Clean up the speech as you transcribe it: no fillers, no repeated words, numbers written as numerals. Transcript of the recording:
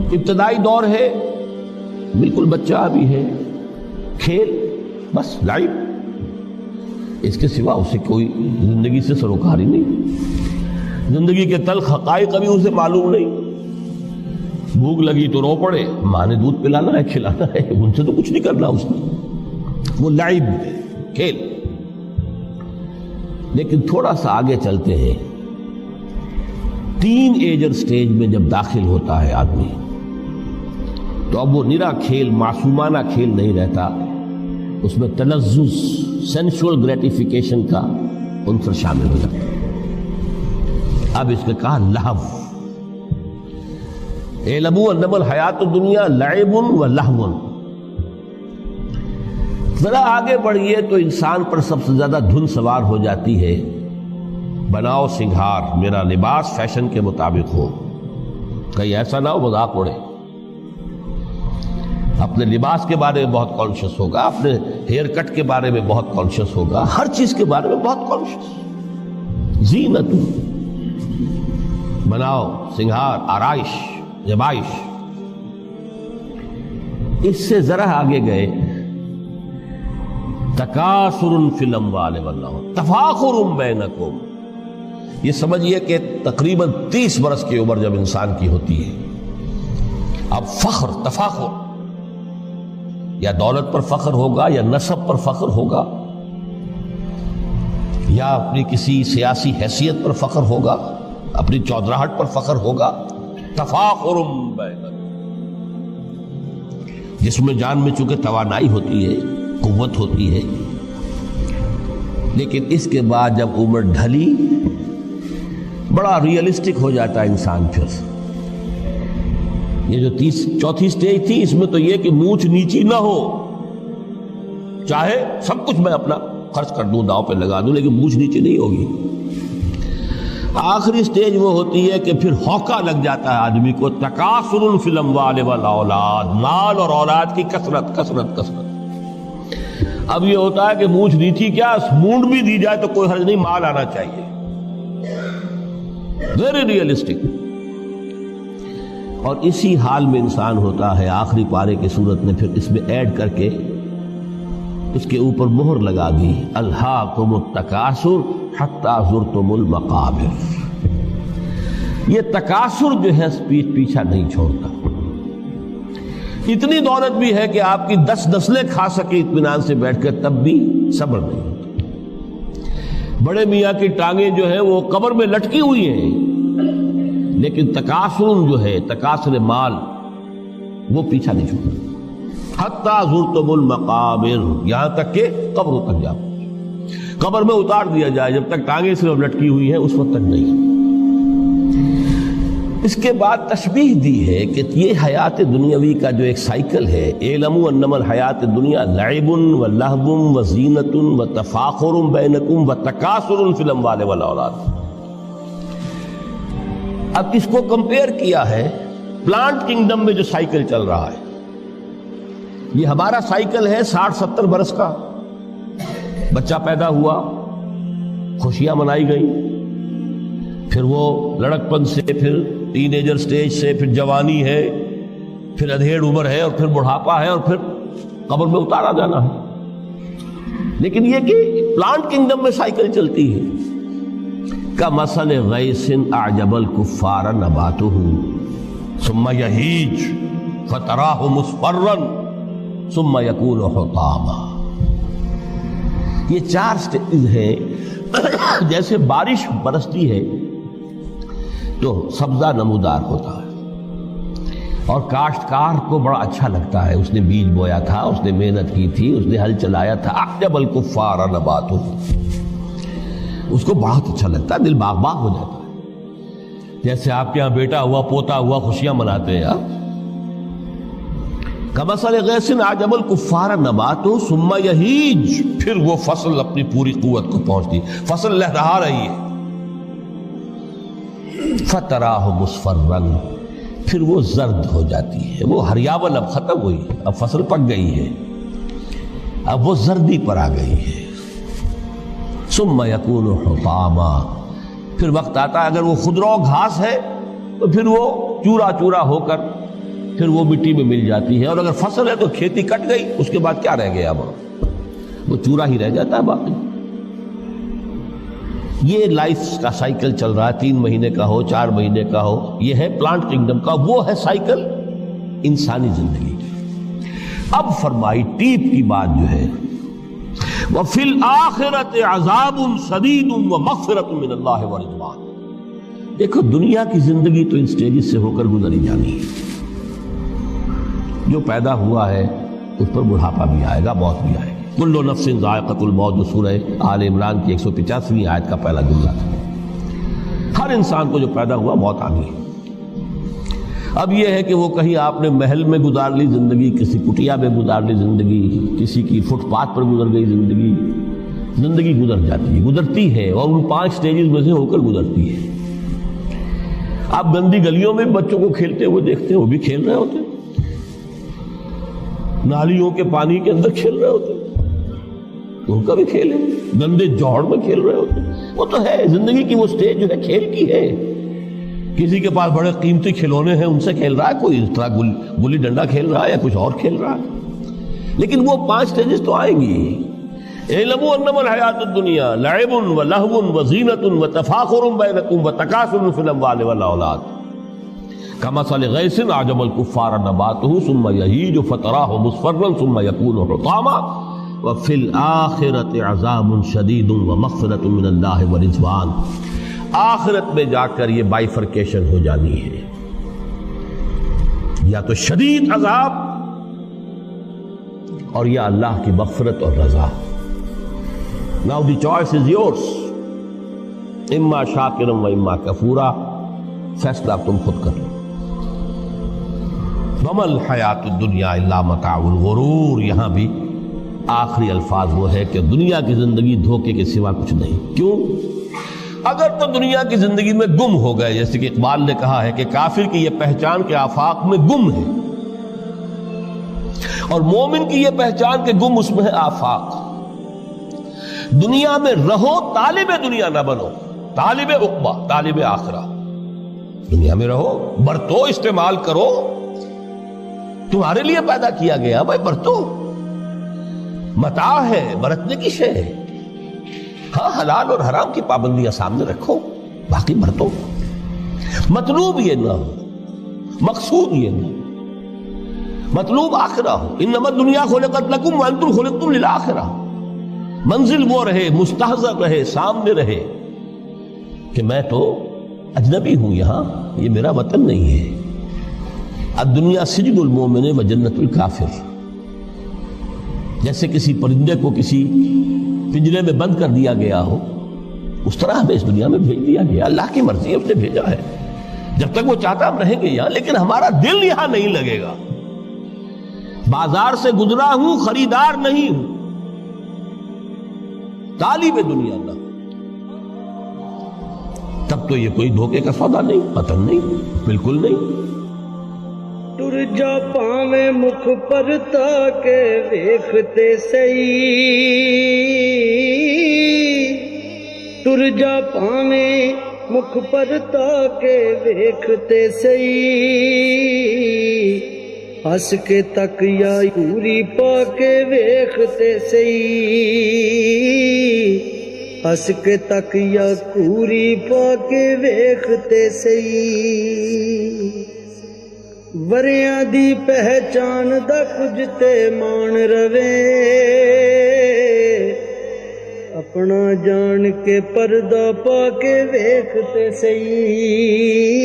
ابتدائی دور ہے، بالکل بچہ بھی ہے، کھیل بس لائف، اس کے سوا اسے کوئی زندگی سے سروکار ہی نہیں، زندگی کے تلخ حقائق ابھی اسے معلوم نہیں۔ بھوک لگی تو رو پڑے، ماں نے دودھ پلانا ہے، کھلانا ہے، ان سے تو کچھ نہیں کرنا اس نے، وہ لائف کھیل۔ لیکن تھوڑا سا آگے چلتے ہیں، ٹین ایجر سٹیج میں جب داخل ہوتا ہے آدمی تو اب وہ نرا کھیل، معصومانہ کھیل نہیں رہتا، اس میں تلذذ، سینشول گریٹیفیکیشن کا عنصر شامل ہو جاتا ہے۔ اب اس نے کہا لہو، اعلموا انما الحیات الدنیا لعب و لہو۔ ذرا آگے بڑھیے تو انسان پر سب سے زیادہ دھن سوار ہو جاتی ہے، بناؤ سنگھار، میرا لباس فیشن کے مطابق ہو، کہیں ایسا نہ ہو مذاق اڑے۔ اپنے لباس کے بارے میں بہت کانشیس ہوگا، اپنے ہیئر کٹ کے بارے میں بہت کانشیس ہوگا، ہر چیز کے بارے میں بہت کانشیس۔ زینت، بناؤ سنگھار، آرائش، زیبائش۔ اس سے ذرا آگے گئے، تکاثر فی الاموال والانفس تفاخر بینکم۔ یہ سمجھیے کہ تقریباً 30 برس کی عمر جب انسان کی ہوتی ہے، اب فخر، تفاخر، یا دولت پر فخر ہوگا، یا نسب پر فخر ہوگا، یا اپنی کسی سیاسی حیثیت پر فخر ہوگا، اپنی چودراہٹ پر فخر ہوگا۔ تفاخر بینکم، جس میں جان میں چونکہ توانائی ہوتی ہے، قوت ہوتی ہے، لیکن اس کے بعد جب عمر ڈھلی بڑا ریئلسٹک ہو جاتا ہے انسان۔ پھر یہ جو چوتھی سٹیج تھی، اس میں تو یہ کہ مونچھ نیچی نہ ہو، چاہے سب کچھ میں اپنا خرچ کر دوں، داؤ پہ لگا دوں، لیکن مونچھ نیچی نہیں ہوگی۔ آخری سٹیج وہ ہوتی ہے کہ پھر ہوکا لگ جاتا ہے آدمی کو، تکاثر فی الاموال والاولاد، مال اور اولاد کی کثرت کثرت کثرت۔ اب یہ ہوتا ہے کہ مونچھ نیچی کیا، مونڈ بھی دی جائے تو کوئی حرج نہیں، مال آنا چاہیے، ویری ریئلسٹک۔ اور اسی حال میں انسان ہوتا ہے، آخری پارے کی صورت نے پھر اس میں ایڈ کر کے اس کے اوپر مہر لگا دی، الہاکم التکاثر حتی زرتم المقابر۔ یہ تکاثر جو ہے پیچھا نہیں چھوڑتا۔ اتنی دولت بھی ہے کہ آپ کی 10 نسلیں کھا سکے اطمینان سے بیٹھ کر، تب بھی صبر نہیں ہوتا۔ بڑے میاں کی ٹانگیں جو ہے وہ قبر میں لٹکی ہوئی ہیں، لیکن تکاثر جو ہے، تکاثر مال، وہ پیچھا نہیں چھوڑتا۔ حتی زرتم المقابر، یہاں تک کہ قبروں تک جاؤ، قبر میں اتار دیا جائے، جب تک ٹانگیں صرف لٹکی ہوئی ہیں اس وقت تک نہیں۔ اس کے بعد تشبیہ دی ہے کہ یہ حیات دنیاوی کا جو ایک سائیکل ہے، اعلموا انما الحیات الدنیا لعب و لہو و زینت و تفاخر بینکم و تکاثر فی الاموال والاولاد۔ اب اس کو کمپیئر کیا ہے پلانٹ کنگڈم میں جو سائیکل چل رہا ہے۔ یہ ہمارا سائیکل ہے 60-70 برس کا، بچہ پیدا ہوا، خوشیاں منائی گئی، پھر وہ لڑکپن سے، پھر ٹین ایجر سٹیج سے، پھر جوانی ہے، پھر ادھیڑ عمر ہے، اور پھر بڑھاپا ہے، اور پھر قبر میں اتارا جانا ہے۔ لیکن یہ کہ پلانٹ کنگڈم میں سائیکل چلتی ہے، کمثل غیث اعجب الکفار نباتہ ثم یہیج فتراہ مصفرا ثم یکون حطاما۔ یہ 4 سٹیج ہیں۔ جیسے بارش برستی ہے تو سبزہ نمودار ہوتا ہے، اور کاشتکار کو بڑا اچھا لگتا ہے، اس نے بیج بویا تھا، اس نے محنت کی تھی، اس نے ہل چلایا تھا، اعجب الکفار نباتہ، اس کو بہت اچھا لگتا ہے، دل باغ باغ ہو جاتا ہے۔ جیسے آپ کے یہاں بیٹا ہوا، پوتا ہوا، خوشیاں مناتے ہیں آپ۔ کمثل غیث اعجب الکفار نباتہ ثم یہیج، پھر وہ فصل اپنی پوری قوت کو پہنچتی، فصل لہرا رہی ہے، فتراہ مصفرا، پھر وہ زرد ہو جاتی ہے، وہ ہریاول اب ختم ہوئی ہے، اب فصل پک گئی ہے، اب وہ زردی پر آ گئی ہے۔ ثم یکون حطاما، پھر وقت آتا ہے، اگر وہ خضرو گھاس ہے تو پھر وہ چورا چورا ہو کر پھر وہ مٹی میں مل جاتی ہے، اور اگر فصل ہے تو کھیتی کٹ گئی، اس کے بعد کیا رہ گیا اب؟ وہ چورا ہی رہ جاتا ہے باقی۔ یہ لائف کا سائیکل چل رہا ہے، 3 مہینے کا ہو، 4 مہینے کا ہو، یہ ہے پلانٹ کنگڈم کا، وہ ہے سائیکل انسانی زندگی کی۔ اب فرمائی ٹیپ کی بات جو ہے، وَفِي الْآخِرَةِ عَذَابٌ شَدِيدٌ وَمَغْفِرَةٌ مِّنَ اللَّهِ وَرِضْوَانٌ۔ دیکھو دنیا کی زندگی تو ان سٹیجز سے ہو کر گزری جانی ہے، جو پیدا ہوا ہے اس پر بڑھاپا بھی آئے گا، موت بھی آئے گی۔ کل نفس ذائقۃ الموت، جو سورہ آل عمران کی 185ویں آیت کا پہلا جملہ تھا۔ ہر انسان کو جو پیدا ہوا موت آنی ہے۔ اب یہ ہے کہ وہ کہیں آپ نے محل میں گزار لی زندگی، کسی کٹیا میں گزار لی زندگی، کسی کی فٹ پاتھ پر گزر گئی زندگی، زندگی گزر جاتی ہے، گزرتی ہے، اور ان 5 سٹیجز میں سے ہو کر گزرتی ہے۔ آپ گندی گلیوں میں بچوں کو کھیلتے ہوئے دیکھتے ہیں، وہ بھی کھیل رہے ہوتے ہیں، نالیوں کے پانی کے اندر کھیل رہے ہوتے ہیں، ان کا بھی کھیل ہے، گندے جوڑ میں کھیل رہے ہوتے ہیں، وہ تو ہے زندگی کی وہ سٹیج جو ہے کھیل کی ہے۔ کسی کے پاس بڑے قیمتی کھلونے ہیں، ان سے کھیل رہا ہے، کوئی اس طرح گلی ڈنڈا کھیل رہا ہے یا کچھ اور کھیل رہا ہے، لیکن وہ 5 سٹیجز تو آئیں گی۔ اعلموا انما الحیات الدنیا لعب ولہو وزینۃ وتفاخر بینکم وتکاثر فی الاموال والاولاد کمثل غیث اعجب الکفار نباتہ ثم یہیج فتراہ مصفرا ثم یکون حطاما وفی الآخرۃ عذاب شدید ومغفرۃ من اللہ ورضوان۔ آخرت میں جا کر یہ بائیفرکیشن ہو جانی ہے، یا تو شدید عذاب اور یا اللہ کی مغفرت اور رضا۔ Now the choice is yours، اما شاکرا و اما کفورا، فیصلہ تم خود کر لو۔ وما الحیات الدنیا الا متاع الغرور، یہاں بھی آخری الفاظ وہ ہے کہ دنیا کی زندگی دھوکے کے سوا کچھ نہیں۔ کیوں؟ اگر تو دنیا کی زندگی میں گم ہو گئے، جیسے کہ اقبال نے کہا ہے کہ کافر کی یہ پہچان کے آفاق میں گم ہے، اور مومن کی یہ پہچان کے گم اس میں ہے آفاق۔ دنیا میں رہو، طالب دنیا نہ بنو، طالب عقبہ، طالب آخرہ۔ دنیا میں رہو، برتو، استعمال کرو، تمہارے لیے پیدا کیا گیا، بھائی برتو، متاع ہے، برتنے کی شے ہے۔ ہاں حلال اور حرام کی پابندیاں سامنے رکھو، باقی برتو۔ مطلوب یہ نہ ہو، مقصود یہ نہ ہو، مطلوب آخرہ ہو۔ انما الدنیا خلقت لکم وانتم خلقتم للآخرہ۔ منزل وہ رہے، مستحضر رہے، سامنے رہے کہ میں تو اجنبی ہوں، یہاں یہ میرا وطن نہیں ہے۔ الدنیا سجن المومن و جنت الکافر۔ جیسے کسی پرندے کو کسی پنجرے میں بند کر دیا گیا ہو، اس طرح ہمیں اس دنیا میں بھیج دیا گیا، اللہ کی مرضی اس نے بھیجا ہے۔ جب تک وہ چاہتا ہم رہیں گے یہاں، لیکن ہمارا دل یہاں نہیں لگے گا۔ بازار سے گزرا ہوں، خریدار نہیں ہوں، طالب دنیا نہ، تب تو یہ کوئی دھوکے کا سودا نہیں، پتن نہیں، بالکل نہیں۔ ٹر جا پاویں مکھ پر تاکے ویکھتے سہی، ٹر جا پاویں مکھ پر تاکے ویکھتے سہی، ہس کے تک یا پوری پا کے ویکھتے سہی، ہس کے تک یا پوری پا کے ویکھتے سہی۔ وریاں دی پہچان دا کچھ تے مان روے، اپنا جان کے پردہ پا کے ویکھتے سہی۔